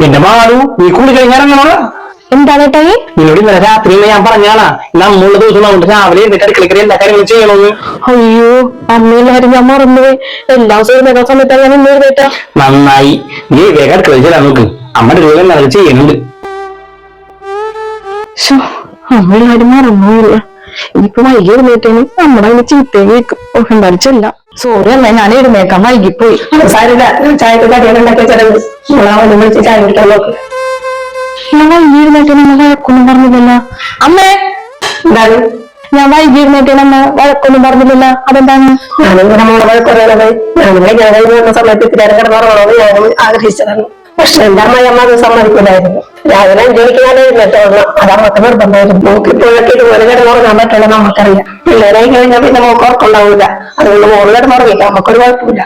എന്റെ മാളു നീ കൂടി കഴിഞ്ഞാറങ്ങണോ? എന്താ ചേട്ടായി? നിന്നോട് ഇന്നലെ രാത്രി ഞാൻ പറഞ്ഞാണാ നമ്മളുള്ള ദിവസം നമുക്ക് രാവിലെ എന്നിട്ട് അടുക്കളക്കറി എല്ലാ കാര്യങ്ങളും ചെയ്യണമെന്ന്. അയ്യോ അമ്മയുടെ കാര്യം ഞാൻ മറന്നുപോയി. എല്ലാ ദിവസവും സമയത്താണ് ഞാൻ ഇന്നൊരു കേട്ടാ. നന്നായി, നീ വേഗം അടുക്കള ചെയ്യാൻ നോക്ക്. അമ്മയുടെ രൂപ നല്ല ചെയ്യുന്നുണ്ട്. അമ്മയുടെ കാര്യം മറന്നുപോയില്ല. ഇനിയിപ്പോ വൈകി എഴുന്നേറ്റേന് നമ്മുടെ അതിന് ചീത്തയും കേൾക്കും. എന്താണിച്ചല്ല സോറി അമ്മ, ഞാൻ എഴുന്നേക്കാൻ വൈകിപ്പോയി. സാരില്ല, ചായക്ക് കടികളുണ്ടാക്കിയ ചിലവ് വിളിച്ച് ചായ കുടിക്കാൻ നോക്ക്. ഞാൻ വൈകി എഴുന്നേറ്റേന് അമ്മ വഴക്കൊന്നും പറഞ്ഞില്ലല്ലോ. അമ്മേ എന്താണ്? ഞാൻ വൈകി എഴുന്നേറ്റേന് അമ്മ വഴക്കൊന്നും പറഞ്ഞില്ലല്ലോ. അതെന്താണ്? ഞാനിങ്ങനെ മോളെ കുറയണത് ഞാനിങ്ങനെ ഞാൻ വന്ന സമയത്ത് ഇത്തിരി കിടന്നുറങ്ങണമെന്ന് ഞാനും ആഗ്രഹിച്ചതാണ്. പക്ഷെ എന്റെ അമ്മയമ്മ അത് സമ്മതിക്കില്ലായിരുന്നു. രാവിലെ 5 മണിക്ക് ഞാൻ എഴുന്നേറ്റോളണം, അത് അമ്മക്ക് നിർബന്ധമായിരുന്നു. മോക്ക് ഇപ്പോഴൊക്കെ ഇതുപോലെ കിടന്നുറങ്ങാൻ പറ്റുള്ള നമുക്കറിയാം. പിള്ളേരായി കഴിഞ്ഞാൽ പിന്നെ മോക്ക് ഉറക്കുണ്ടാവില്ല. അതുകൊണ്ട് മോള് കിടന്നുറങ്ങിക്കാം, നമുക്കൊരു കുഴപ്പമില്ല.